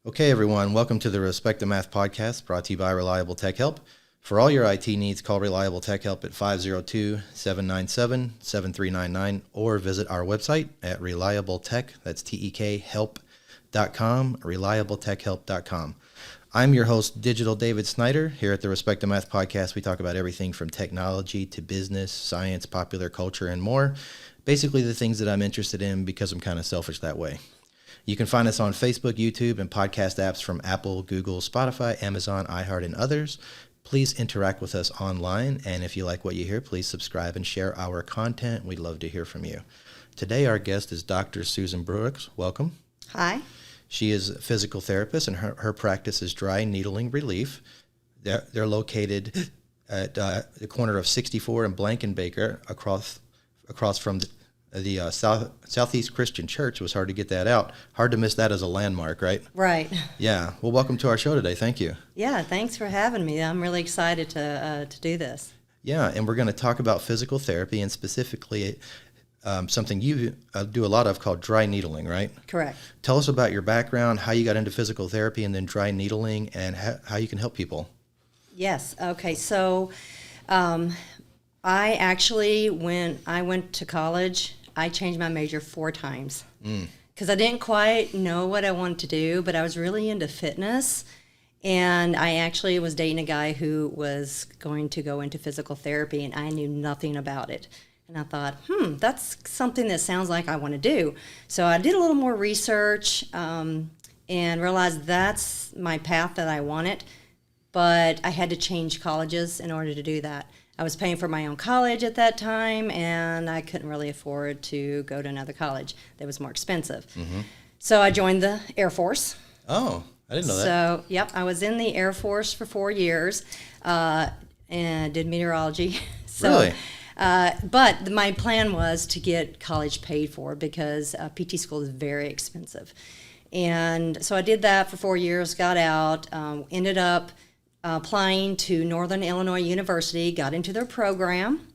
Okay, everyone, welcome to the Respect the Math podcast brought to you by Reliable Tech Help. For all your IT needs, call Reliable Tech Help at 502-797-7399 or visit our website at reliabletech, that's T-E-K, help.com, reliabletechhelp.com. I'm your host, Digital David Snyder. Here at the Respect the Math podcast, we talk about everything from technology to business, science, popular culture, and more. Basically the things that I'm interested in because I'm kind of selfish that way. You can find us on Facebook, YouTube, and podcast apps from Apple, Google, Spotify, Amazon, iHeart, and others. Please interact with us online, and if you like what you hear, please subscribe and share our content. We'd love to hear from you. Today, our guest is Dr. Susan Brooks. Welcome. Hi. She is a physical therapist, and her practice is Dry Needling Relief. They're located at the corner of 64 and Blankenbaker across from the Southeast Christian Church. It was hard to get that out. Hard to miss that as a landmark, right? Right. Yeah. Well, welcome to our show today. Thank you. Yeah, thanks for having me. I'm really excited to do this. Yeah, and we're going to talk about physical therapy and specifically something you do a lot of called dry needling, right? Correct. Tell us about your background, how you got into physical therapy and then dry needling, and how you can help people. Yes. Okay. So I actually, when I went to college, I changed my major 4 times because I didn't quite know what I wanted to do, but I was really into fitness. And I actually was dating a guy who was going to go into physical therapy, and I knew nothing about it. And I thought, that's something that sounds like I want to do. So I did a little more research and realized that's my path that I wanted. But I had to change colleges in order to do that. I was paying for my own college at that time, and I couldn't really afford to go to another college that was more expensive. Mm-hmm. So I joined the Air Force. Oh, I didn't know that. So, yep, I was in the Air Force for 4 years and did meteorology. Really? But my plan was to get college paid for because PT school is very expensive. And so I did that for 4 years, got out, ended up applying to Northern Illinois University, got into their program,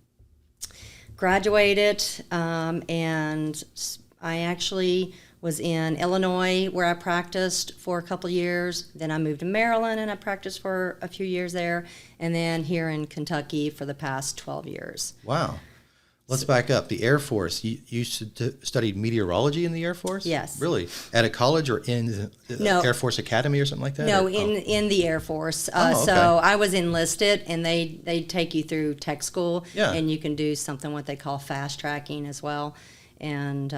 graduated, and I actually was in Illinois where I practiced for a couple of years. Then I moved to Maryland and I practiced for a few years there, and then here in Kentucky for the past 12 years. Wow. Let's back up. The Air Force, you studied meteorology in the Air Force? Yes. Really? At a college or in the Air Force Academy or something like that? No, in the Air Force. Okay. So I was enlisted, and they take you through tech school, Yeah. and you can do something what they call fast tracking as well, and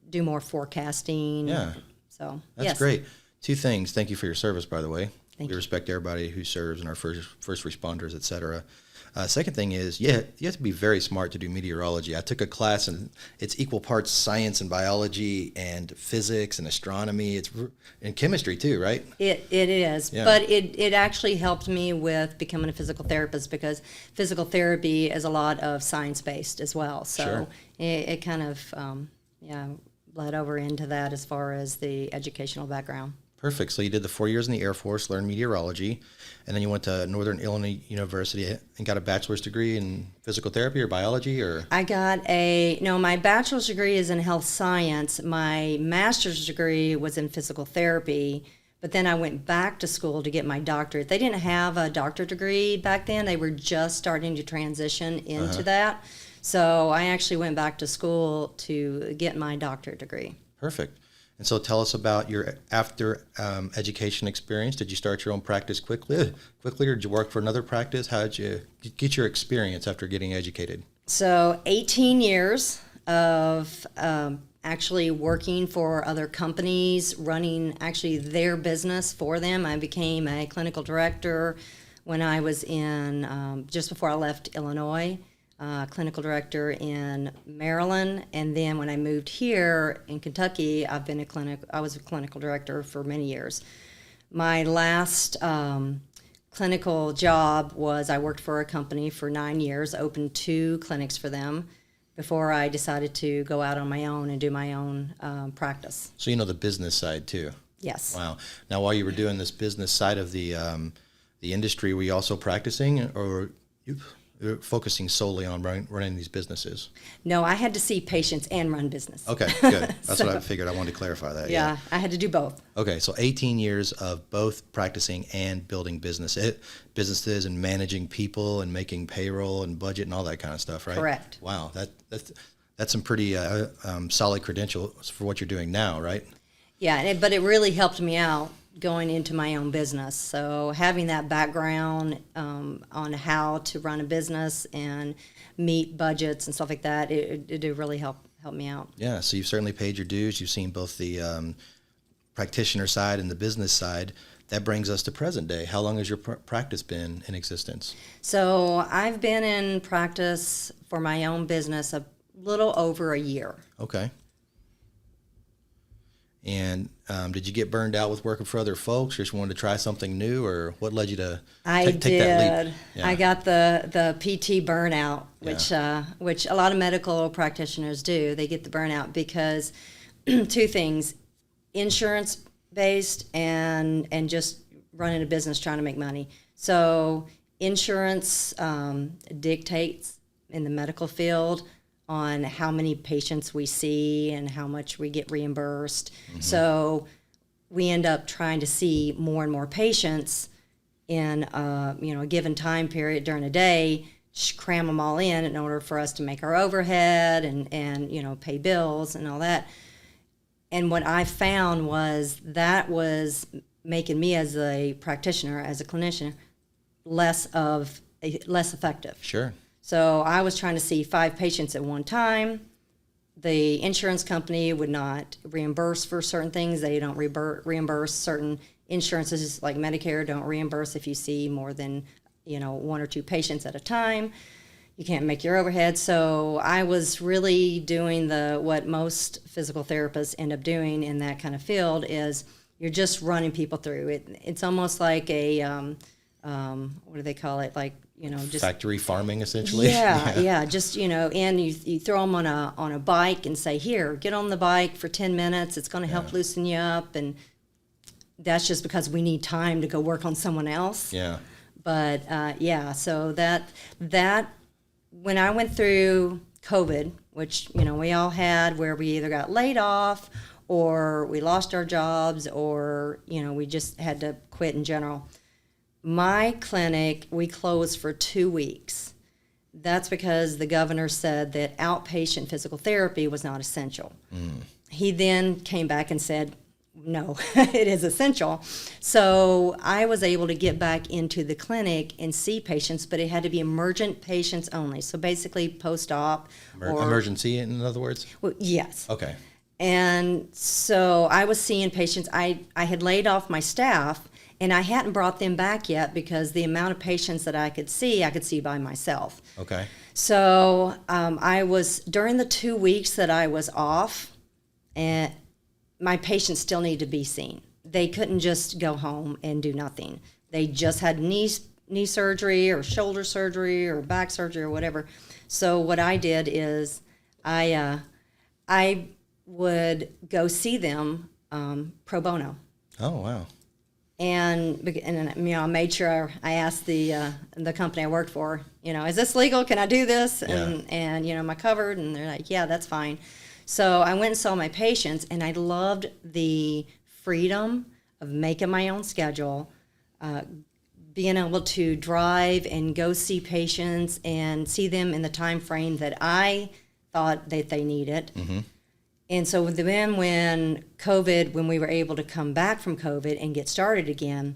do more forecasting. Yeah. So That's yes. great. 2 things. Thank you for your service, by the way. Thank we you. respect everybody who serves and our first responders, et cetera. Second thing is, you have to be very smart to do meteorology. I took a class, and it's equal parts science and biology and physics and astronomy. And chemistry too, right? It is, Yeah. but it actually helped me with becoming a physical therapist because physical therapy is a lot of science-based as well. So Sure. it kind of, bled over into that as far as the educational background. Perfect. So you did the 4 years in the Air Force, learned meteorology, and then you went to Northern Illinois University and got a bachelor's degree in physical therapy or biology, or? I got my bachelor's degree is in health science. My master's degree was in physical therapy, but then I went back to school to get my doctorate. They didn't have a doctorate degree back then. They were just starting to transition into that. So I actually went back to school to get my doctorate degree. Perfect. And so tell us about your after education experience. Did you start your own practice quickly, or did you work for another practice? How did you get your experience after getting educated? So 18 years of actually working for other companies, running actually their business for them. I became a clinical director when I was in, just before I left Illinois. Clinical director in Maryland, and then when I moved here in Kentucky, I was a clinical director for many years. My last clinical job was I worked for a company for 9 years, opened 2 clinics for them before I decided to go out on my own and do my own practice. So you know the business side too. Yes. Wow. Now, while you were doing this business side of the industry, were you also practicing, or focusing solely on running these businesses? No, I had to see patients and run business. Okay, good. That's So, what I figured. I wanted to clarify that. yeah, I had to do both. Okay, so 18 years of both practicing and building businesses and managing people and making payroll and budget and all that kind of stuff, right? Correct. Wow, that's some pretty solid credentials for what you're doing now, right? Yeah, but it really helped me out going into my own business. So having that background on how to run a business and meet budgets and stuff like that, it did really help me out. Yeah, so you've certainly paid your dues. You've seen both the practitioner side and the business side. That brings us to present day. How long has your practice been in existence? So I've been in practice for my own business a little over a year. Okay. And did you get burned out with working for other folks, or just wanted to try something new, or what led you to take that leap? Yeah. I got the PT burnout, which a lot of medical practitioners do. They get the burnout because two things: insurance based and just running a business trying to make money. So insurance dictates in the medical field on how many patients we see and how much we get reimbursed. Mm-hmm. So we end up trying to see more and more patients in a given time period during a day, cram them all in order for us to make our overhead and pay bills and all that. And what I found was that was making me as a practitioner, as a clinician, less effective. Sure. So I was trying to see 5 patients at one time. The insurance company would not reimburse for certain things. They don't reimburse certain insurances, like Medicare don't reimburse if you see more than 1 or 2 patients at a time. You can't make your overhead. So I was really doing what most physical therapists end up doing in that kind of field is you're just running people through it. It's almost like a what do they call it? Like just factory farming, essentially. Yeah. Just and you throw them on a bike and say, here, get on the bike for 10 minutes. It's going to help loosen you up, and that's just because we need time to go work on someone else. Yeah. But so that when I went through COVID, which we all had, where we either got laid off or we lost our jobs or we just had to quit in general. My clinic, we closed for 2 weeks. That's because the governor said that outpatient physical therapy was not essential. He then came back and said, no, it is essential. So I was able to get back into the clinic and see patients, but it had to be emergent patients only. So basically post-op. Emergency, in other words? Well, yes. Okay. And so I was seeing patients. I had laid off my staff, and I hadn't brought them back yet because the amount of patients that I could see by myself. Okay. So I was, during the 2 weeks that I was off, and my patients still needed to be seen. They couldn't just go home and do nothing. They just had knee surgery or shoulder surgery or back surgery or whatever. So what I did is I would go see them pro bono. Oh, wow. And I made sure I asked the company I worked for, is this legal? Can I do this? Yeah. And am I covered? And they're like, yeah, that's fine. So I went and saw my patients, and I loved the freedom of making my own schedule, being able to drive and go see patients and see them in the time frame that I thought that they needed. Mm-hmm. And so then when we were able to come back from COVID and get started again,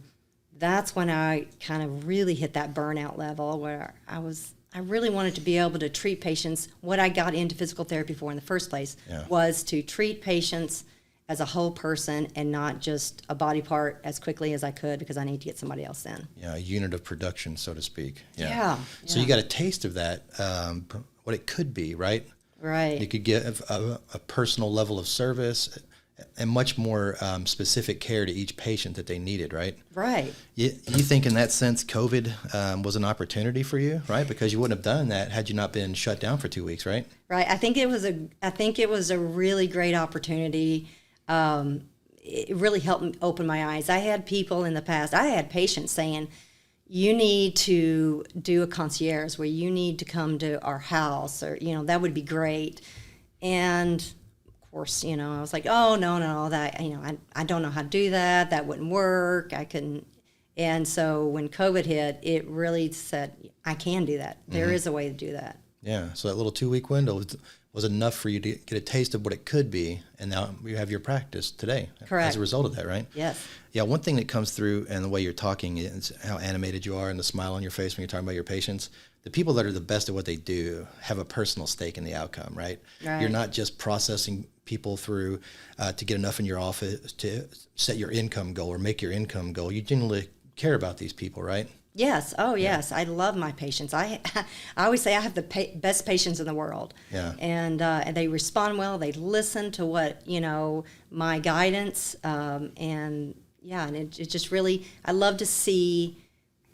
that's when I kind of really hit that burnout level where I really wanted to be able to treat patients. What I got into physical therapy for in the first place was to treat patients as a whole person and not just a body part as quickly as I could because I need to get somebody else in. Yeah, a unit of production, so to speak. Yeah. So you got a taste of that, what it could be, right? Right. You could give a personal level of service and much more specific care to each patient that they needed, right? Right. You think in that sense COVID was an opportunity for you, right? Because you wouldn't have done that had you not been shut down for 2 weeks, right? Right. I think it was a really great opportunity. It really helped me open my eyes. I had people in the past, I had patients saying, you need to do a concierge where you need to come to our house, or, that would be great. And of course, I was like, oh, no, that, I don't know how to do that. That wouldn't work. I couldn't. And so when COVID hit, it really said, I can do that. There is a way to do that. Yeah. So that little 2-week window was enough for you to get a taste of what it could be. And now you have your practice today. Correct. As a result of that, right? Yes. Yeah. One thing that comes through and the way you're talking is how animated you are and the smile on your face when you're talking about your patients. The people that are the best at what they do have a personal stake in the outcome, right? Right. You're not just processing people through to get enough in your office to set your income goal or make your income goal. You genuinely care about these people, right? Yes. Oh, yes. I love my patients. I always say I have the best patients in the world. Yeah. And they respond well. They listen to what, my guidance. And it just really, I love to see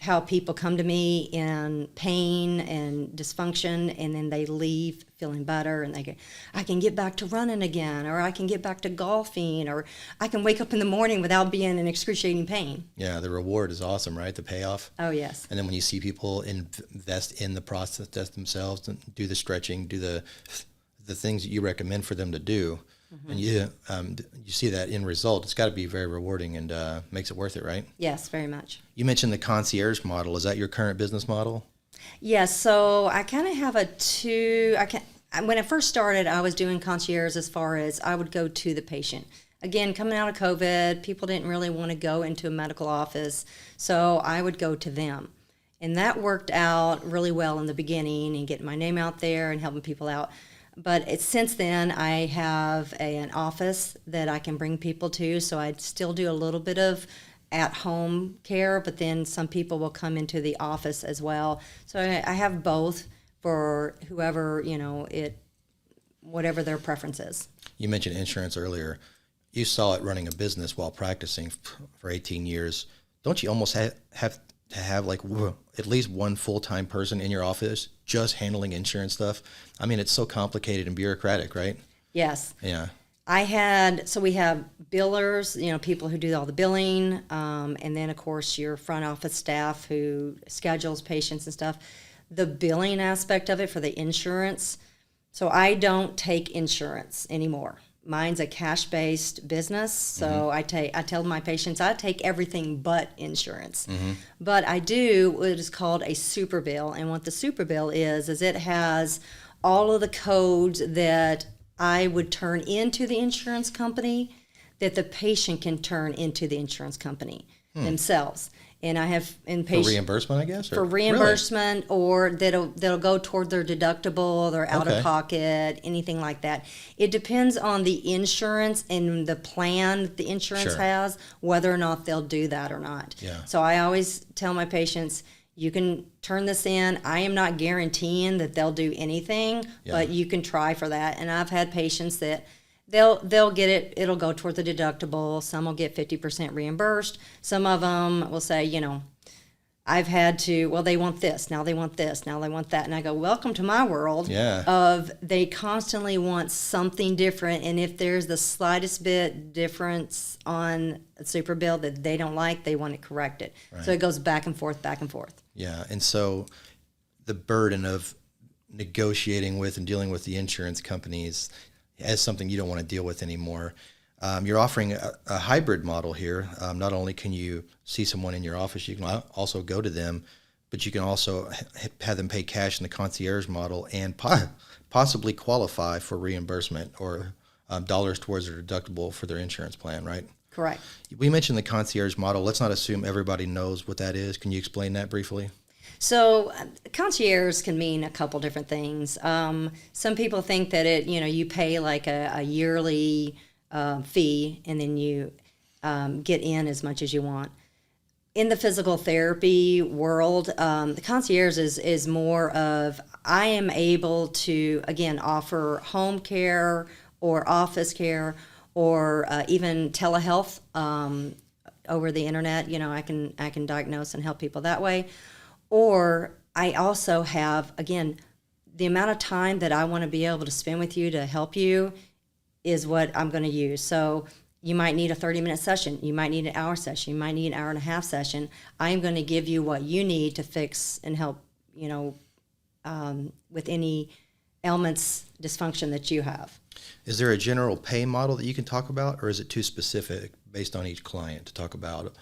how people come to me in pain and dysfunction, and then they leave feeling better, and they go, I can get back to running again, or I can get back to golfing, or I can wake up in the morning without being in excruciating pain. Yeah, the reward is awesome, right? The payoff. Oh, yes. And then when you see people invest in the process themselves, and do the stretching, do the things that you recommend for them to do, and you see that in result, it's got to be very rewarding and makes it worth it, right? Yes, very much. You mentioned the concierge model. Is that your current business model? Yes, so I kind of have when I first started, I was doing concierge as far as I would go to the patient. Again, coming out of COVID, people didn't really want to go into a medical office, so I would go to them. And that worked out really well in the beginning and getting my name out there and helping people out. But since then, I have an office that I can bring people to, so I still do a little bit of at-home care, but then some people will come into the office as well. So I have both for whoever, whatever their preference is. You mentioned insurance earlier. You saw it running a business while practicing for 18 years. Don't you almost have to have like at least one full-time person in your office just handling insurance stuff? I mean, it's so complicated and bureaucratic, right? Yes. Yeah. So we have billers, people who do all the billing, and then of course your front office staff who schedules patients and stuff. The billing aspect of it for the insurance. So I don't take insurance anymore. Mine's a cash-based business, so I tell my patients I take everything but insurance. But I do what is called a super bill, and what the super bill is it has all of the codes that I would turn into the insurance company that the patient can turn into the insurance company themselves. And I have in patient for reimbursement, I guess, for reimbursement, or that'll go toward their deductible, their out of pocket, anything like that. It depends on the insurance and the plan that the insurance has, whether or not they'll do that or not. Yeah. So I always tell my patients, you can turn this in. I am not guaranteeing that they'll do anything, but you can try for that. And I've had patients that they'll get it. It'll go toward the deductible. Some will get 50% reimbursed. Some of them will say, I've had to, well, they want this, now they want this, now they want that. And I go, welcome to my world of they constantly want something different. And if there's the slightest bit difference on a super bill that they don't like, they want it corrected. Right. So it goes back and forth, back and forth. Yeah. And so the burden of negotiating with and dealing with the insurance companies as something you don't want to deal with anymore. You're offering a hybrid model here. Not only can you see someone in your office, you can also go to them, but you can also have them pay cash in the concierge model and possibly qualify for reimbursement or dollars towards their deductible for their insurance plan, right? Correct. We mentioned the concierge model. Let's not assume everybody knows what that is. Can you explain that briefly? So concierge can mean a couple different things. Some people think that you pay like a yearly fee and then you get in as much as you want. In the physical therapy world, the concierge is more of I am able to, again, offer home care or office care or even telehealth over the internet. I can diagnose and help people that way. Or I also have, again, the amount of time that I want to be able to spend with you to help you is what I'm going to use. So you might need a 30-minute session. You might need an hour session. You might need an hour and a half session. I'm going to give you what you need to fix and help, with any ailments, dysfunction that you have. Is there a general pay model that you can talk about, or is it too specific based on each client to talk about?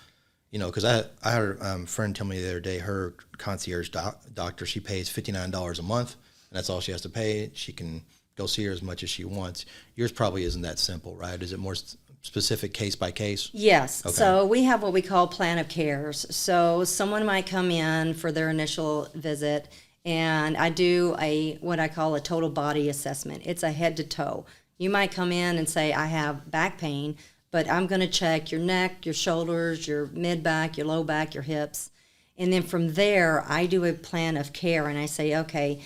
Because I had a friend tell me the other day, her concierge doctor, she pays $59 a month, and that's all she has to pay. She can go see her as much as she wants. Yours probably isn't that simple, right? Is it more specific case by case? Yes. Okay. So we have what we call plan of cares. So someone might come in for their initial visit, and I do what I call a total body assessment. It's a head to toe. You might come in and say, I have back pain, but I'm going to check your neck, your shoulders, your mid back, your low back, your hips. And then from there, I do a plan of care, and I say, okay,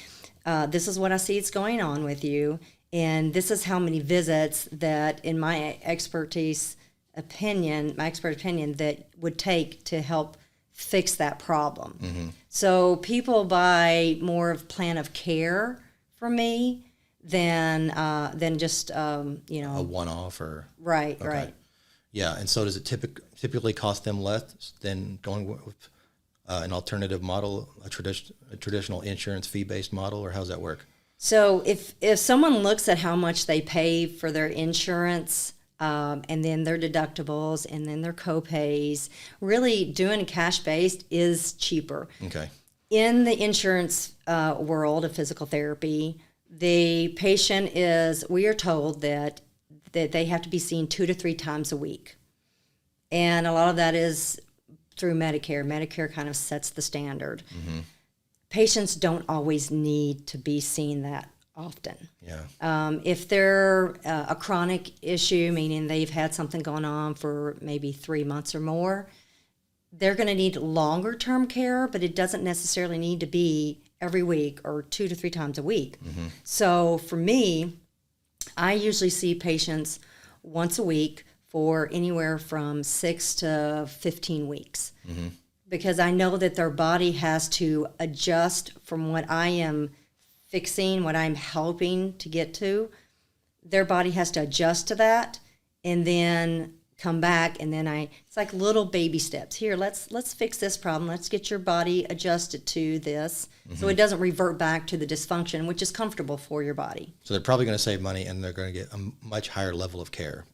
this is what I see is going on with you, and this is how many visits that, in my expert opinion, that would take to help fix that problem. Mm-hmm. So people buy more of plan of care from me than just a one-off or right. Okay. Right. Yeah, and so does it typically cost them less than going with an alternative model, a traditional insurance fee-based model, or how does that work? So if someone looks at how much they pay for their insurance, and then their deductibles, and then their co-pays, really doing cash-based is cheaper. Okay. In the insurance world of physical therapy, the patient we are told that they have to be seen 2 to 3 times a week. And a lot of that is through Medicare. Medicare kind of sets the standard. Mm-hmm. Patients don't always need to be seen that often. Yeah. If they're a chronic issue, meaning they've had something going on for maybe 3 months or more, they're going to need longer term care, but it doesn't necessarily need to be every week or 2 to 3 times a week. Mm-hmm. So for me, I usually see patients once a week for anywhere from 6 to 15 weeks. Mm-hmm. Because I know that their body has to adjust from what I am fixing, what I'm helping to get to. Their body has to adjust to that and then come back, and then it's like little baby steps. Here, let's fix this problem. Let's get your body adjusted to this, so it doesn't revert back to the dysfunction, which is comfortable for your body. So they're probably going to save money, and they're going to get a much higher level of care.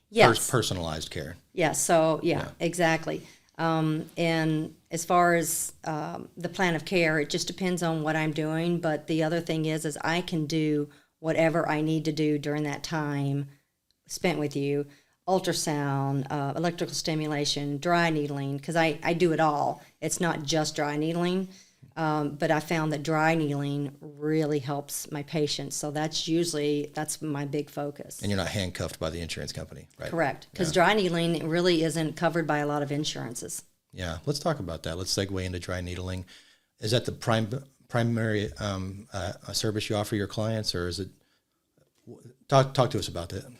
Yes. Personalized care. Yes, so yeah, exactly. And as far as the plan of care, it just depends on what I'm doing. But the other thing is I can do whatever I need to do during that time spent with you. Ultrasound, electrical stimulation, dry needling, because I do it all. It's not just dry needling, but I found that dry needling really helps my patients. So that's my big focus. And you're not handcuffed by the insurance company, right? Correct, because dry needling really isn't covered by a lot of insurances. Yeah, let's talk about that. Let's segue into dry needling. Is that the primary service you offer your clients, or is it? Talk to us about that.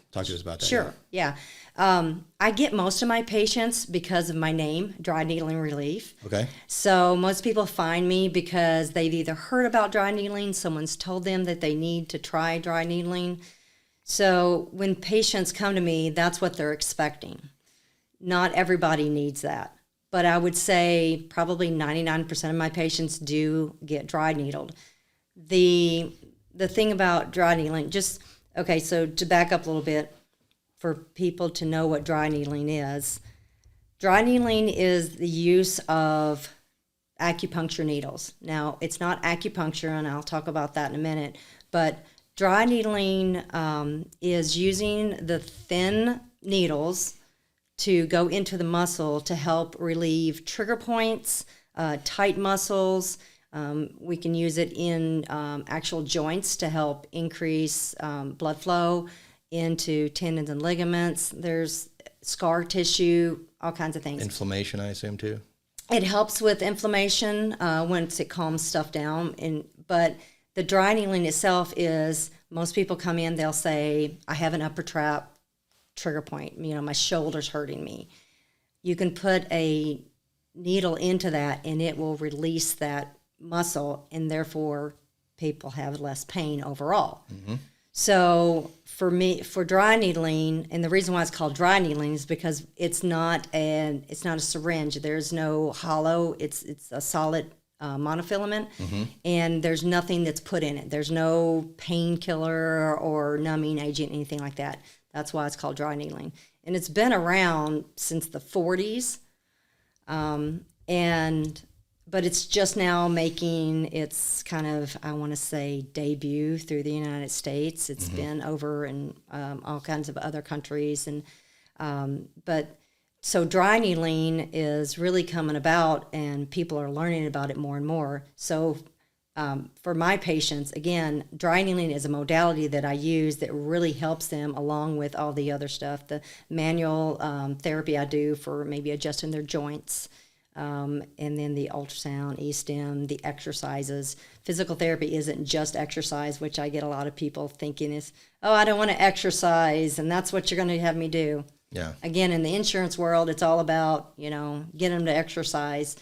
Sure. Yeah. I get most of my patients because of my name, Dry Needling Relief. Okay. So most people find me because they've either heard about dry needling, someone's told them that they need to try dry needling. So when patients come to me, that's what they're expecting. Not everybody needs that. But I would say probably 99% of my patients do get dry needled. The thing about dry needling, okay, so to back up a little bit for people to know what dry needling is the use of acupuncture needles. Now, it's not acupuncture, and I'll talk about that in a minute, but dry needling is using the thin needles to go into the muscle to help relieve trigger points, tight muscles. We can use it in actual joints to help increase blood flow into tendons and ligaments. There's scar tissue, all kinds of things. Inflammation, I assume, too? It helps with inflammation once it calms stuff down. But the dry needling itself is, most people come in, they'll say, I have an upper trap trigger point. My shoulder's hurting me. You can put a needle into that, and it will release that muscle, and therefore people have less pain overall. Mm-hmm. So for me, for dry needling, and the reason why it's called dry needling is because it's not a syringe. There's no hollow. It's a solid monofilament, and there's nothing that's put in it. There's no painkiller or numbing agent, anything like that. That's why it's called dry needling, and it's been around since the 40s, but it's just now making its kind of, I want to say, debut through the United States. It's been over in all kinds of other countries, but so dry needling is really coming about, and people are learning about it more and more. So for my patients, again, dry needling is a modality that I use that really helps them, along with all the other stuff. The manual therapy I do for maybe adjusting their joints, and then the ultrasound, E-stim, the exercises. Physical therapy isn't just exercise, which I get a lot of people thinking is, oh, I don't want to exercise, and that's what you're going to have me do. Yeah. Again, in the insurance world, it's all about, get them to exercise.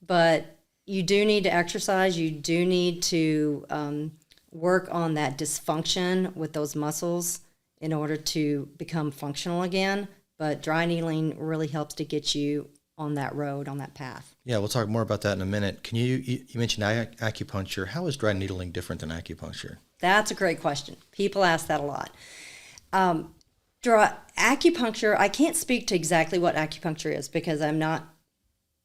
But you do need to exercise. You do need to work on that dysfunction with those muscles in order to become functional again. But dry needling really helps to get you on that road, on that path. Yeah, we'll talk more about that in a minute. Can you mentioned acupuncture. How is dry needling different than acupuncture? That's a great question. People ask that a lot. Acupuncture, I can't speak to exactly what acupuncture is because I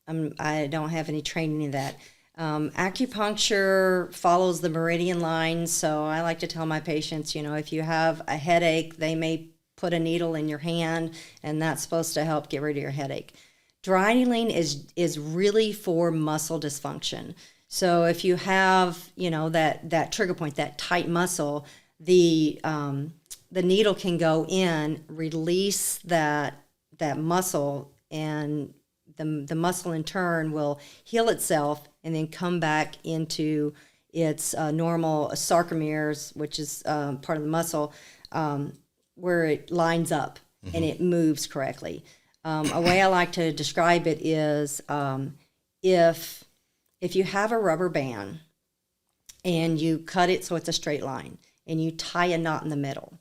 don't have any training in that. Acupuncture follows the meridian line, so I like to tell my patients, if you have a headache, they may put a needle in your hand, and that's supposed to help get rid of your headache. Dry needling is really for muscle dysfunction. So if you have, that trigger point, that tight muscle, the needle can go in, release that muscle, and the muscle in turn will heal itself and then come back into its normal sarcomeres, which is part of the muscle, where it lines up and it moves correctly. A way I like to describe it is if you have a rubber band and you cut it so it's a straight line and you tie a knot in the middle.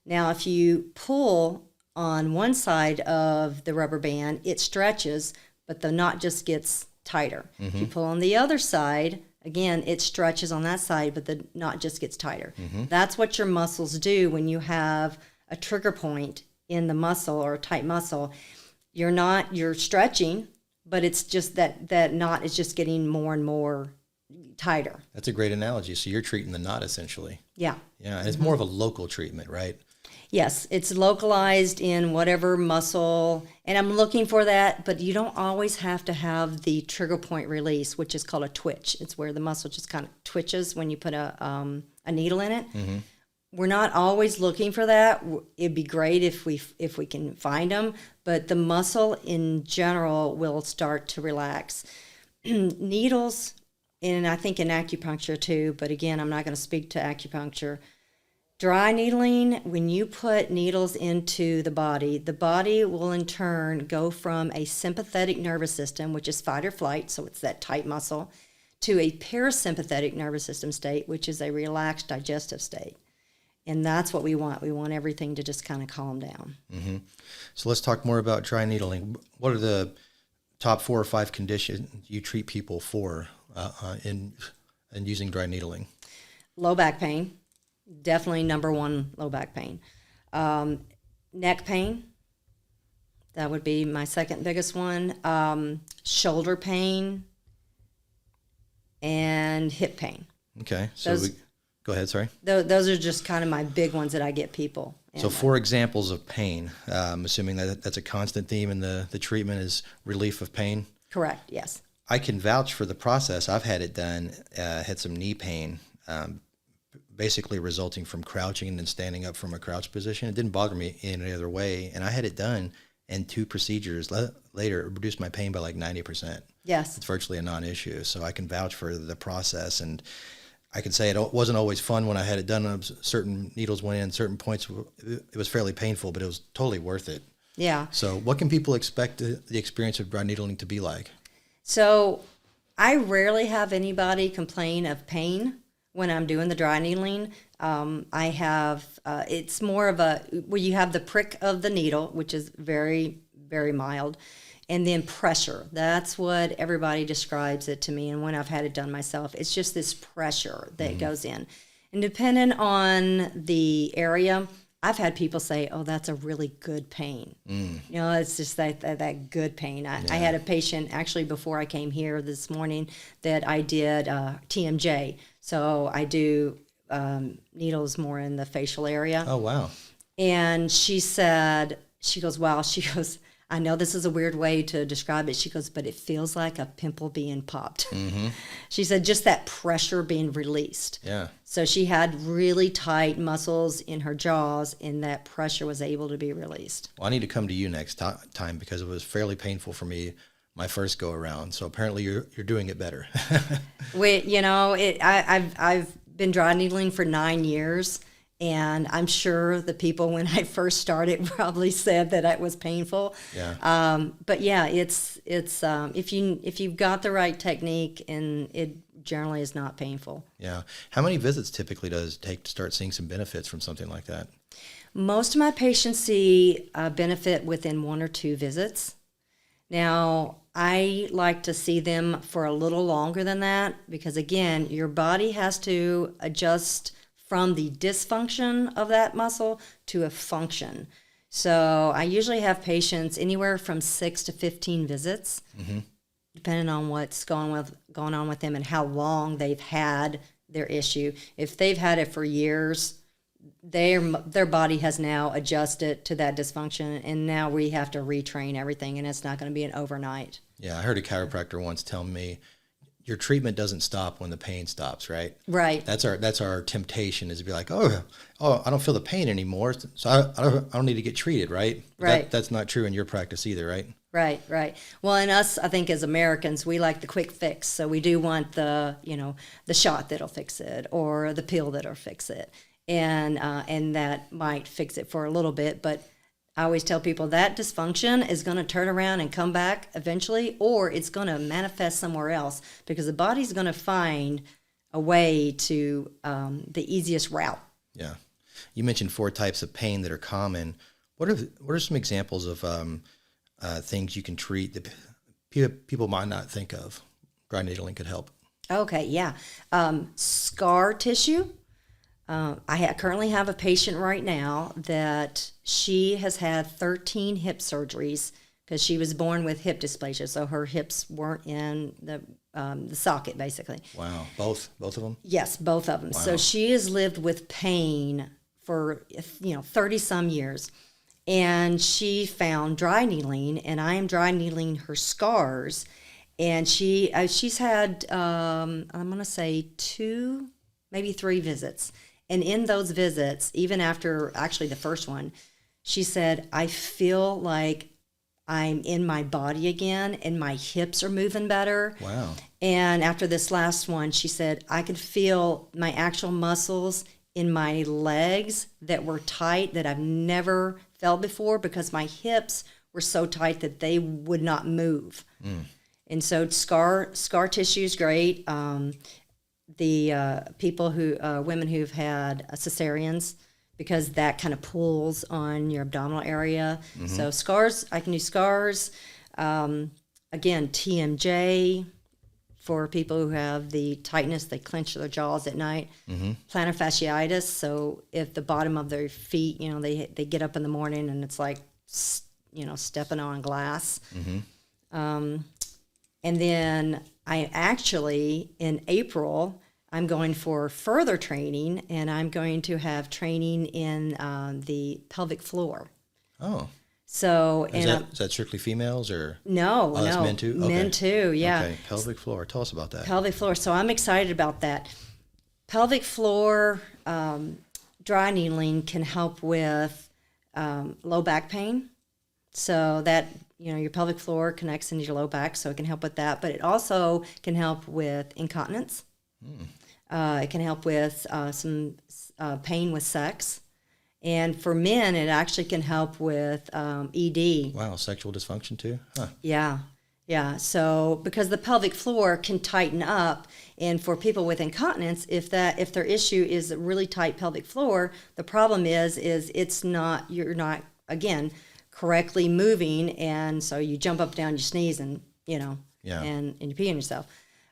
Now, if you pull on one side of the rubber band, it stretches, but the knot just gets tighter. If you pull on the other side, again, it stretches on that side, but the knot just gets tighter. That's what your muscles do when you have a trigger point in the muscle or a tight muscle. You're stretching, but it's just that knot is just getting more and more tighter. That's a great analogy. So you're treating the knot essentially. Yeah. Yeah, and it's more of a local treatment, right? Yes, it's localized in whatever muscle, and I'm looking for that, but you don't always have to have the trigger point release, which is called a twitch. It's where the muscle just kind of twitches when you put a needle in it. We're not always looking for that. It'd be great if we can find them, but the muscle in general will start to relax. Needles, and I think in acupuncture too, but again, I'm not going to speak to acupuncture. Dry needling, when you put needles into the body will in turn go from a sympathetic nervous system, which is fight or flight, so it's that tight muscle, to a parasympathetic nervous system state, which is a relaxed digestive state. And that's what we want. We want everything to just kind of calm down. So let's talk more about dry needling. What are the top 4 or 5 conditions you treat people for in using dry needling? Low back pain. Definitely number one, low back pain. Neck pain, that would be my second biggest one. Shoulder pain and hip pain. Okay, so go ahead, sorry. Those are just kind of my big ones that I get people. So 4 examples of pain, assuming that that's a constant theme in the treatment is relief of pain? Correct, yes. I can vouch for the process. I've had it done, had some knee pain, basically resulting from crouching and standing up from a crouch position. It didn't bother me in any other way. And I had it done, and 2 procedures later, it reduced my pain by like 90%. Yes. It's virtually a non-issue. So I can vouch for the process. And I can say it wasn't always fun when I had it done. Certain needles went in, certain points, it was fairly painful, but it was totally worth it. Yeah. So what can people expect the experience of dry needling to be like? So I rarely have anybody complain of pain when I'm doing the dry needling. I have, it's more of a, where you have the prick of the needle, which is very, very mild, and then pressure. That's what everybody describes it to me. And when I've had it done myself, it's just this pressure that goes in. And depending on the area, I've had people say, "Oh, that's a really good pain." It's just that good pain. I had a patient actually before I came here this morning that I did TMJ. So I do needles more in the facial area. Oh, wow. And she goes, "Wow," she goes, "I know this is a weird way to describe it." She goes, "But it feels like a pimple being popped." She said just that pressure being released. Yeah. So she had really tight muscles in her jaws, and that pressure was able to be released. Well, I need to come to you next time because it was fairly painful for me my first go around. So apparently you're doing it better. I've been dry needling for 9 years. And I'm sure the people when I first started probably said that it was painful. Yeah. But yeah, it's if you've got the right technique, and it generally is not painful. Yeah. How many visits typically does it take to start seeing some benefits from something like that? Most of my patients see a benefit within 1 or 2 visits. Now, I like to see them for a little longer than that because, again, your body has to adjust from the dysfunction of that muscle to a function. So I usually have patients anywhere from 6 to 15 visits, depending on what's going on with them and how long they've had their issue. If they've had it for years, their body has now adjusted to that dysfunction, and now we have to retrain everything, and it's not going to be an overnight. Yeah, I heard a chiropractor once tell me, your treatment doesn't stop when the pain stops, right? Right. That's our temptation, is to be like, oh, I don't feel the pain anymore, so I don't need to get treated, right? Right. That's not true in your practice either, right? Right. Well, and us, I think as Americans, we like the quick fix. So we do want the shot that'll fix it, or the pill that'll fix it, and that might fix it for a little bit, but I always tell people that dysfunction is going to turn around and come back eventually, or it's going to manifest somewhere else because the body's going to find a way to the easiest route. Yeah. You mentioned 4 types of pain that are common. What are some examples of things you can treat that people might not think of? Dry needling could help. Okay, yeah. Scar tissue. I currently have a patient right now that she has had 13 hip surgeries because she was born with hip dysplasia, so her hips weren't in the socket, basically. Wow, both of them? Yes, both of them. Wow. So she has lived with pain for 30 some years, and she found dry needling, and I am dry needling her scars, and she's had I'm going to say 2, maybe 3 visits. And in those visits, even after actually the first one, she said, "I feel like I'm in my body again and my hips are moving better." Wow. And after this last one, she said, "I could feel my actual muscles in my legs that were tight that I've never felt before because my hips were so tight that they would not move." And so scar tissue is great. The people women who've had cesareans, because that kind of pulls on your abdominal area. So scars, I can do scars. Again, TMJ for people who have the tightness, they clench their jaws at night. Plantar fasciitis, so if the bottom of their feet, they get up in the morning and it's like, stepping on glass. And then I actually, in April, I'm going for further training, and I'm going to have training in the pelvic floor. Oh. So, Is that strictly females or? No, that's no. men too? Okay. Men too, yeah. Okay, pelvic floor. Tell us about that. Pelvic floor. So I'm excited about that. Pelvic floor dry needling can help with low back pain. So that, your pelvic floor connects into your low back, so it can help with that. But it also can help with incontinence. It can help with some pain with sex. And for men, it actually can help with ED. Wow, sexual dysfunction too? Huh. Yeah. Yeah, so because the pelvic floor can tighten up, and for people with incontinence, if their issue is a really tight pelvic floor, the problem is it's not, you're not, again, correctly moving, and so you jump up, down, you sneeze, and Yeah. and you pee on yourself.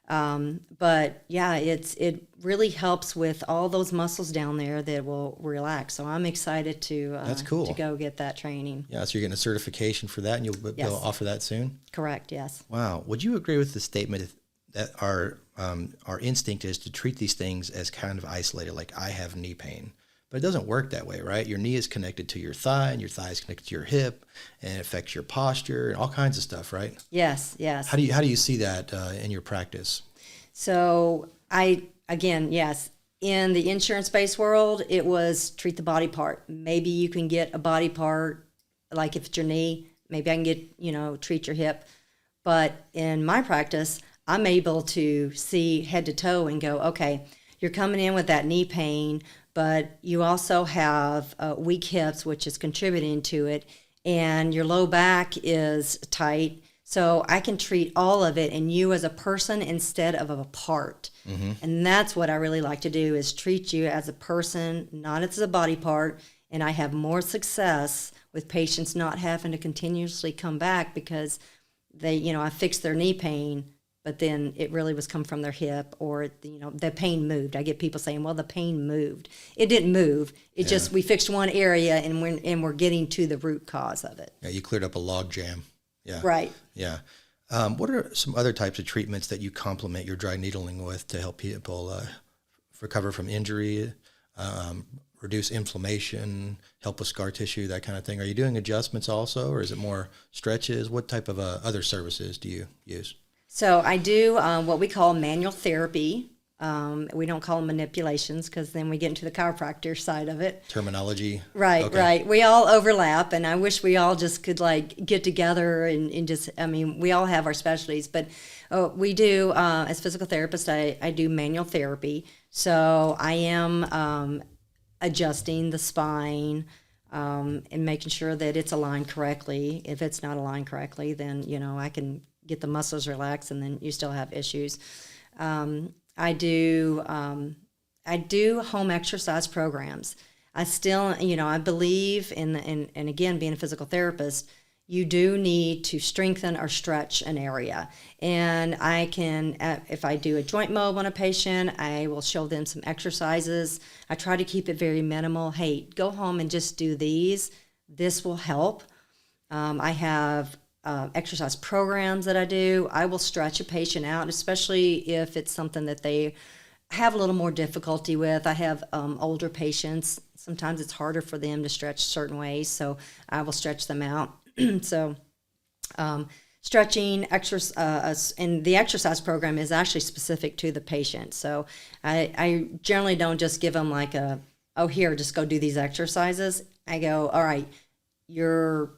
But yeah, it really helps with all those muscles down there that will relax. So I'm excited to That's cool. to go get that training. Yeah, so you're getting a certification for that, and you'll Yes. go offer that soon? Correct. Yes. Wow. Would you agree with the statement that our instinct is to treat these things as kind of isolated, like I have knee pain? But it doesn't work that way, right? Your knee is connected to your thigh, and your thigh is connected to your hip, and it affects your posture and all kinds of stuff, right? Yes. Yes. How do you see that in your practice? So yes, in the insurance-based world, it was treat the body part. Maybe you can get a body part, like if it's your knee, maybe I can get, treat your hip. But in my practice, I'm able to see head to toe and go, okay, you're coming in with that knee pain, but you also have weak hips, which is contributing to it, and your low back is tight. So I can treat all of it and you as a person instead of a part. Mm-hmm. And that's what I really like to do, is treat you as a person, not as a body part. And I have more success with patients not having to continuously come back because I fixed their knee pain, but then it really was come from their hip, or the pain moved. I get people saying, well, the pain moved. It didn't move. It just, we fixed one area and we're getting to the root cause of it. Yeah, you cleared up a log jam. Yeah. Right. Yeah. What are some other types of treatments that you complement your dry needling with to help people recover from injury, reduce inflammation, help with scar tissue, that kind of thing? Are you doing adjustments also, or is it more stretches? What type of other services do you use? So I do what we call manual therapy. We don't call them manipulations because then we get into the chiropractor side of it. Terminology. Right, Okay. right. We all overlap, and I wish we all just could get together and just, we all have our specialties, but we do, as physical therapist, I do manual therapy. So I am adjusting the spine and making sure that it's aligned correctly. If it's not aligned correctly, then, I can get the muscles relaxed and then you still have issues. I do home exercise programs. I still, I believe and again, being a physical therapist, you do need to strengthen or stretch an area. And I can, if I do a joint mob on a patient, I will show them some exercises. I try to keep it very minimal. Hey, go home and just do these. This will help. I have exercise programs that I do. I will stretch a patient out, especially if it's something that they have a little more difficulty with. I have older patients. Sometimes it's harder for them to stretch certain ways, so I will stretch them out. So stretching, exercise, and the exercise program is actually specific to the patient. So I generally don't just give them here, just go do these exercises. I go, all right, your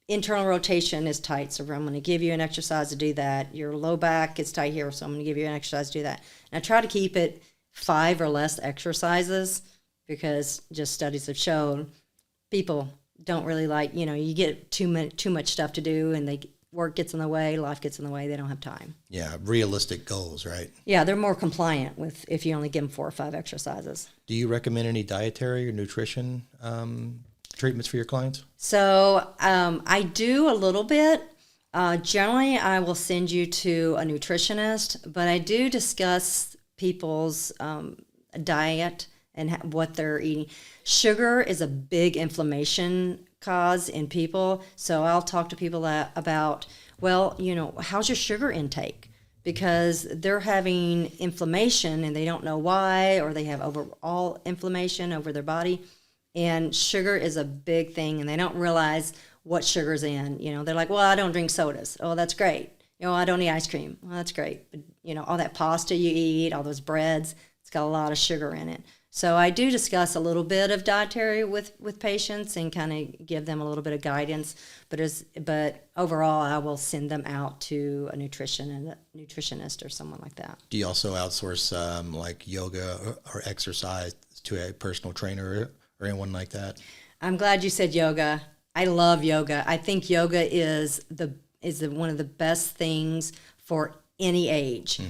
internal rotation is tight, so I'm going to give you an exercise to do that. Your low back is tight here, so I'm going to give you an exercise to do that. And I try to keep it 5 or less exercises because just studies have shown people don't really you get too much stuff to do and work gets in the way, life gets in the way, they don't have time. Yeah, realistic goals, right? Yeah, they're more compliant with if you only give them 4 or 5 exercises. Do you recommend any dietary or nutrition treatments for your clients? So I do a little bit. Generally, I will send you to a nutritionist, but I do discuss people's diet and what they're eating. Sugar is a big inflammation cause in people, so I'll talk to people about, how's your sugar intake? Because they're having inflammation and they don't know why, or they have overall inflammation over their body. And sugar is a big thing, and they don't realize what sugar's in. They're like, well, I don't drink sodas. Oh, that's great. I don't eat ice cream. Well, that's great. But, all that pasta you eat, all those breads, it's got a lot of sugar in it. So I do discuss a little bit of dietary with patients and kind of give them a little bit of guidance. But overall, I will send them out to a nutritionist or someone like that. Do you also outsource like yoga or exercise to a personal trainer or anyone like that? I'm glad you said yoga. I love yoga. I think yoga is one of the best things for any age,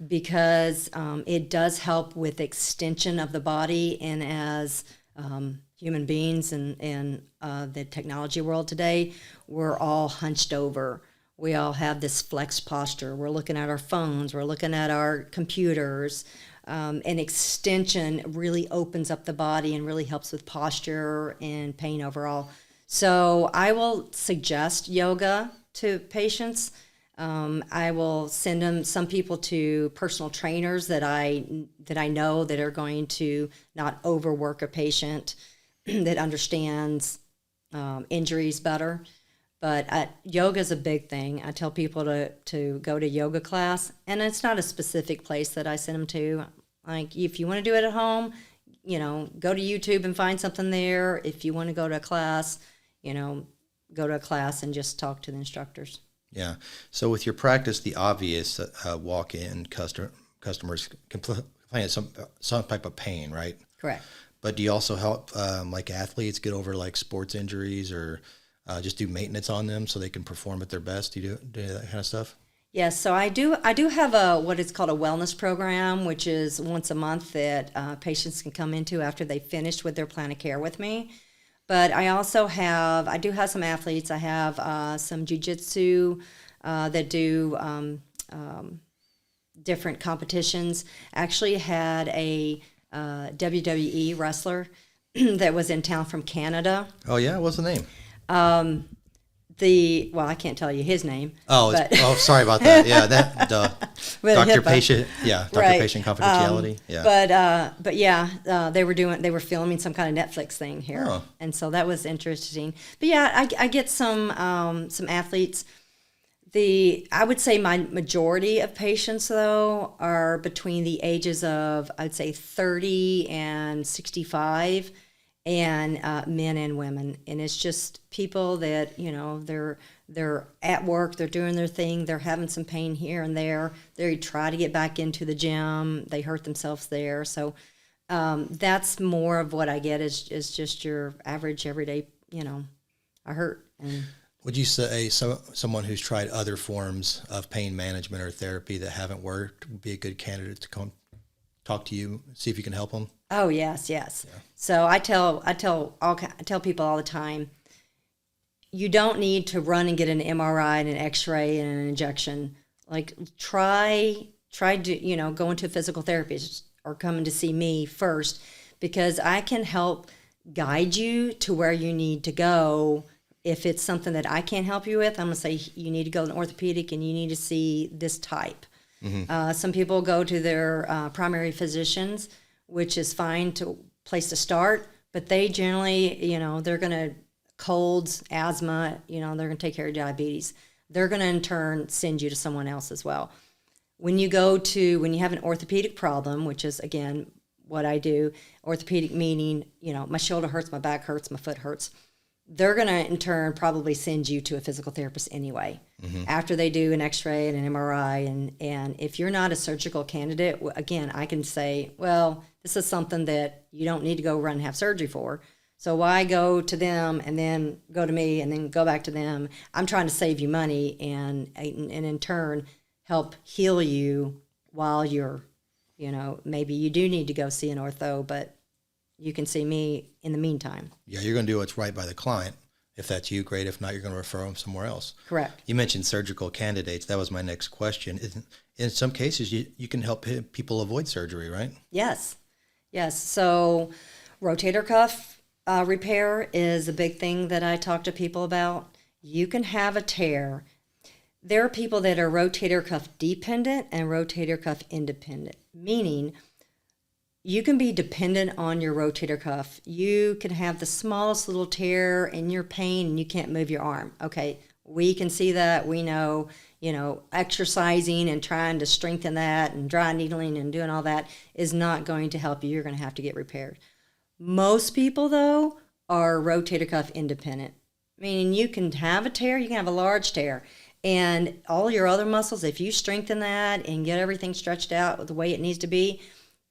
because it does help with extension of the body. And as human beings in the technology world today, we're all hunched over. We all have this flex posture. We're looking at our phones. We're looking at our computers. And extension really opens up the body and really helps with posture and pain overall. So I will suggest yoga to patients. I will send them, some people, to personal trainers that I know that are going to not overwork a patient, that understands injuries better. But yoga is a big thing. I tell people to go to yoga class, and it's not a specific place that I send them to. Like, if you want to do it at home, go to YouTube and find something there. If you want to go to a class, go to a class and just talk to the instructors. Yeah. So with your practice, the obvious walk-in customers complain of some type of pain, right? Correct. But do you also help like athletes get over like sports injuries, or just do maintenance on them so they can perform at their best? Do you do that kind of stuff? Yes, so I do have what is called a wellness program, which is once a month that patients can come into after they finished with their plan of care with me. But I do have some athletes. I have some jiu-jitsu that do different competitions. Actually had a WWE wrestler that was in town from Canada. Oh yeah, what's the name? I can't tell you his name. Oh, sorry about that. Yeah, that doctor-patient. Yeah, doctor-patient confidentiality. Yeah. But yeah, they were filming some kind of Netflix thing here, and so that was interesting. But yeah, I get some athletes. I would say my majority of patients, though, are between the ages of, I'd say, 30 and 65. And men and women, and it's just people that they're at work, they're doing their thing, they're having some pain here and there. They try to get back into the gym, they hurt themselves there. So that's more of what I get is just your average everyday. I hurt. And would you say someone who's tried other forms of pain management or therapy that haven't worked would be a good candidate to come talk to you, see if you can help them? Oh yes. Yeah. So I tell people all the time, you don't need to run and get an MRI and an X-ray and an injection. Like try to go into a physical therapist or coming to see me first, because I can help guide you to where you need to go. If it's something that I can't help you with, I'm gonna say you need to go to an orthopedic and you need to see this type. Mm-hmm. Some people go to their primary physicians, which is fine, to place to start, but they generally, they're going to colds, asthma, they're going to take care of diabetes. They're going to in turn send you to someone else as well. When you have an orthopedic problem, which is again what I do, orthopedic meaning, my shoulder hurts, my back hurts, my foot hurts, they're going to in turn probably send you to a physical therapist anyway, after they do an X-ray and an MRI. And if you're not a surgical candidate, again, I can say, well, this is something that you don't need to go run and have surgery for. So why go to them and then go to me and then go back to them? I'm trying to save you money and in turn help heal you while you're, maybe you do need to go see an ortho, but you can see me in the meantime. Yeah, you're going to do what's right by the client. If that's you, great. If not, you're going to refer them somewhere else. Correct. You mentioned surgical candidates. That was my next question. In some cases, you can help people avoid surgery, right? Yes. So rotator cuff repair is a big thing that I talk to people about. You can have a tear. There are people that are rotator cuff dependent and rotator cuff independent, meaning you can be dependent on your rotator cuff. You can have the smallest little tear and you're pain and you can't move your arm. Okay, we can see that. We know, exercising and trying to strengthen that and dry needling and doing all that is not going to help you. You're going to have to get repaired. Most people, though, are rotator cuff independent, meaning you can have a tear, you can have a large tear, and all your other muscles, if you strengthen that and get everything stretched out the way it needs to be,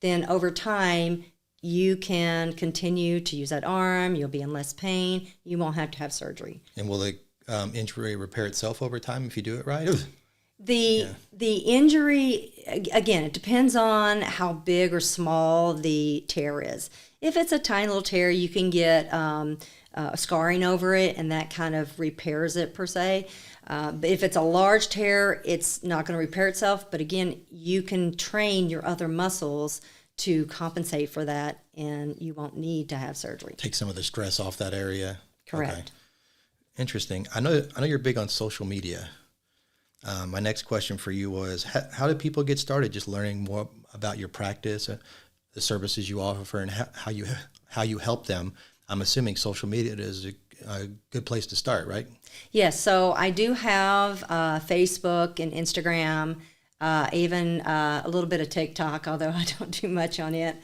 then over time, you can continue to use that arm. You'll be in less pain. You won't have to have surgery. And will injury repair itself over time if you do it right? The injury, again, it depends on how big or small the tear is. If it's a tiny little tear, you can get scarring over it, and that kind of repairs it per se. But if it's a large tear, it's not going to repair itself. But again, you can train your other muscles to compensate for that, and you won't need to have surgery. Take some of the stress off that area. Correct. Okay. Interesting. I know you're big on social media. My next question for you was, how do people get started just learning more about your practice, the services you offer, and how you help them? I'm assuming social media is a good place to start, right? Yes, so I do have Facebook and Instagram, even a little bit of TikTok, although I don't do much on it.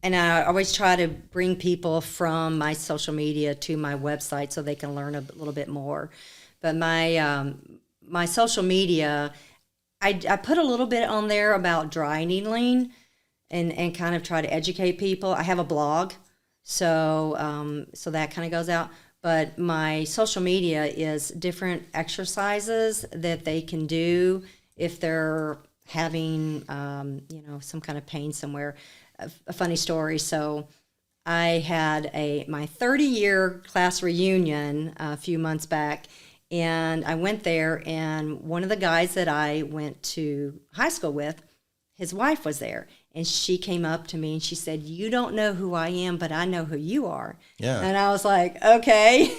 And I always try to bring people from my social media to my website so they can learn a little bit more. But my social media, I put a little bit on there about dry needling and kind of try to educate people. I have a blog, so that kind of goes out. But my social media is different exercises that they can do if they're having some kind of pain somewhere. A funny story. So I had my 30-year class reunion a few months back, and I went there, and one of the guys that I went to high school with, his wife was there, and she came up to me and she said, "You don't know who I am, but I know who you are." Yeah. And I was like, okay.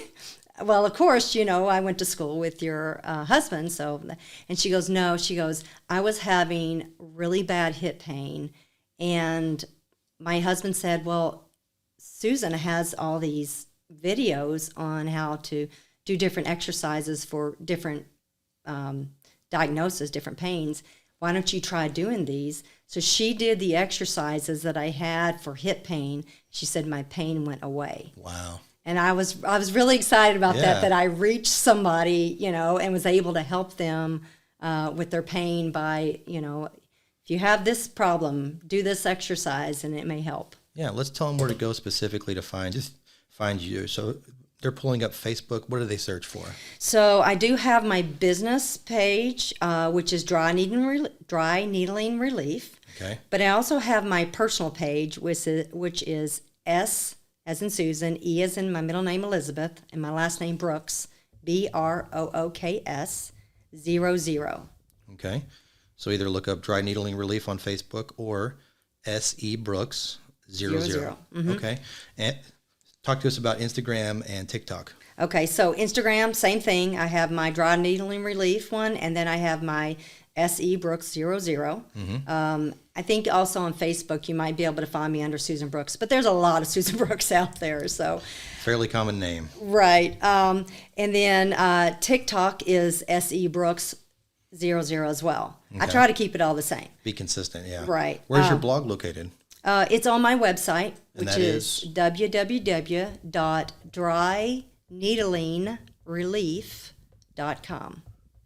Well, of course, I went to school with your husband. So, and she goes, no, she goes, I was having really bad hip pain. And my husband said, well, Susan has all these videos on how to do different exercises for different diagnoses, different pains. Why don't you try doing these? So she did the exercises that I had for hip pain. She said my pain went away. Wow. And I was really excited about Yeah. that I reached somebody, and was able to help them with their pain by, if you have this problem, do this exercise and it may help. Yeah, let's tell them where to go specifically to find you. So they're pulling up Facebook. What do they search for? So I do have my business page, which is Dry Needling Relief. Okay. But I also have my personal page, which is S as in Susan, E as in my middle name Elizabeth, and my last name Brooks, BROOKS 00. Okay. So either look up Dry Needling Relief on Facebook or SE Brooks 00. 00. Mm-hmm. Okay. And talk to us about Instagram and TikTok. Okay, so Instagram, same thing. I have my Dry Needling Relief one, and then I have my SE Brooks 00. Mm-hmm. I think also on Facebook you might be able to find me under Susan Brooks, but there's a lot of Susan Brooks out there. So Fairly common name. right, and then TikTok is SE Brooks 00 as well. Okay. I try to keep it all the same. Be consistent, yeah. Right. Where's your blog located? It's on my website, And which that is www.dryneedlingrelief.com.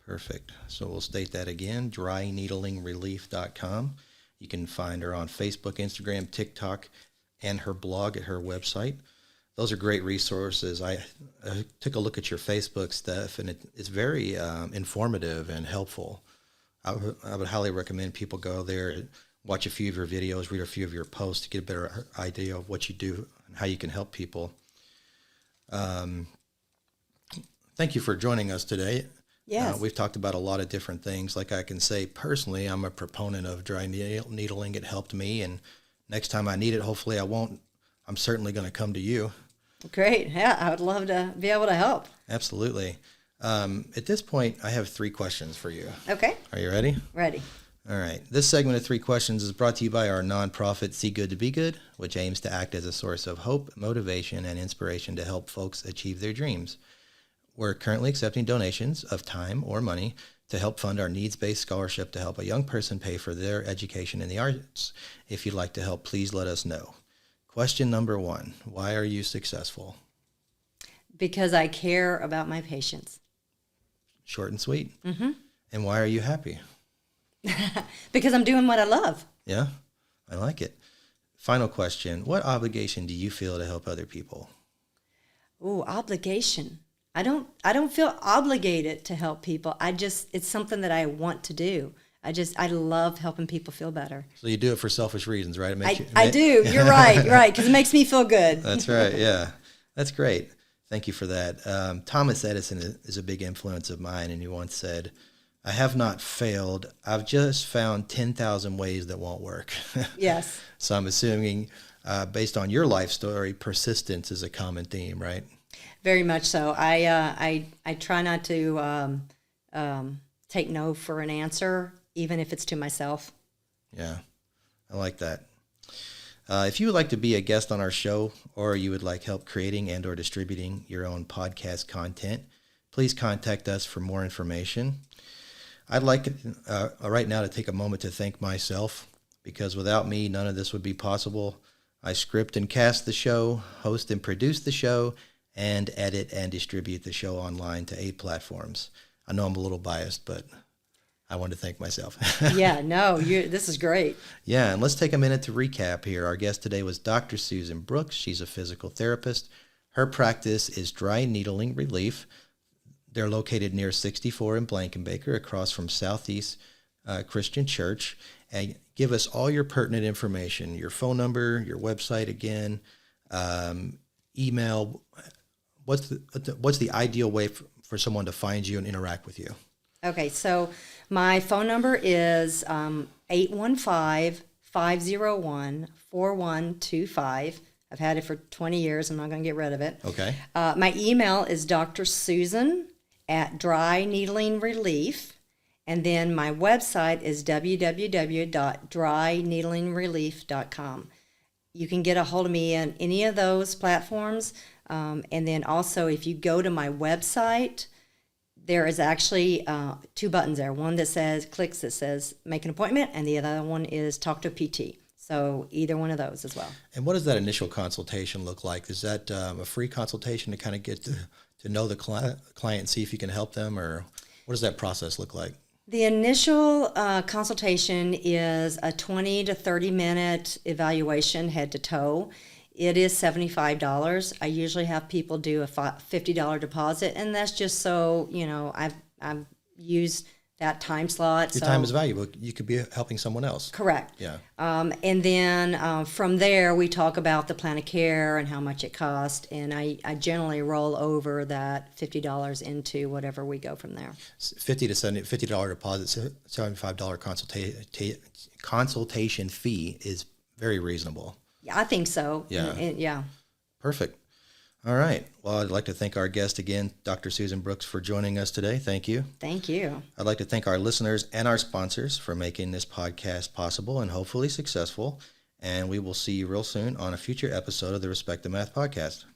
Perfect. So we'll state that again, dryneedlingrelief.com. You can find her on Facebook, Instagram, TikTok, and her blog at her website. Those are great resources. I took a look at your Facebook stuff, and it's very informative and helpful. I would highly recommend people go there, watch a few of your videos, read a few of your posts to get a better idea of what you do and how you can help people. Thank you for joining us today. Yes. We've talked about a lot of different things. Like I can say personally, I'm a proponent of dry needling. It helped me, and next time I need it, hopefully I won't. I'm certainly going to come to you. Great. Yeah, I would love to be able to help. Absolutely. At this point, I have 3 questions for you. Okay. Are you ready? Ready. All right. This segment of 3 questions is brought to you by our nonprofit See Good to Be Good, which aims to act as a source of hope, motivation, and inspiration to help folks achieve their dreams. We're currently accepting donations of time or money to help fund our needs-based scholarship to help a young person pay for their education in the arts. If you'd like to help, please let us know. Question number 1, why are you successful? Because I care about my patients. Short and sweet. Mm-hmm. And why are you happy? Because I'm doing what I love. Yeah, I like it. Final question, what obligation do you feel to help other people? Oh, obligation. I don't feel obligated to help people. It's something that I want to do. I love helping people feel better. So you do it for selfish reasons, right? I do. You're right. Right. Because it makes me feel good. That's right. Yeah. That's great. Thank you for that. Thomas Edison is a big influence of mine, and he once said, I have not failed. I've just found 10,000 ways that won't work. Yes. So I'm assuming, based on your life story, persistence is a common theme, right? Very much so. I try not to take no for an answer, even if it's to myself. Yeah, I like that. If you would like to be a guest on our show, or you would like help creating and or distributing your own podcast content, please contact us for more information. I'd like right now to take a moment to thank myself, because without me, none of this would be possible. I script and cast the show, host and produce the show, and edit and distribute the show online to 8 platforms. I know I'm a little biased, but I want to thank myself. Yeah, no, this is great. Yeah, and let's take a minute to recap here. Our guest today was Dr. Susan Brooks. She's a physical therapist. Her practice is Dry Needling Relief. They're located near 64 in Blankenbaker, across from Southeast Christian Church. And give us all your pertinent information, your phone number, your website again, email. What's the ideal way for someone to find you and interact with you? Okay, so my phone number is 815-501-4125. I've had it for 20 years. I'm not going to get rid of it. Okay. My email is drsusan@dryneedlingrelief. And then my website is www.dryneedlingrelief.com. You can get a hold of me on any of those platforms. And then also, if you go to my website, there is actually 2 buttons there. One that says make an appointment, and the other one is talk to a PT. So either one of those as well. And what does that initial consultation look like? Is that a free consultation to kind of get to know the client and see if you can help them, or what does that process look like? The initial consultation is a 20 to 30 minute evaluation head to toe. It is $75. I usually have people do a $50 deposit, and that's just so, I've used that time slot. Your time is valuable. You could be helping someone else. Correct. Yeah. And then from there, we talk about the plan of care and how much it costs, and I generally roll over that $50 into whatever we go from there. $50 deposit, $75 consultation fee is very reasonable. Yeah, I think so. Yeah. Yeah. Perfect. All right. Well, I'd like to thank our guest again, Dr. Susan Brooks, for joining us today. Thank you. Thank you. I'd like to thank our listeners and our sponsors for making this podcast possible and hopefully successful. And we will see you real soon on a future episode of the Respect the Math podcast.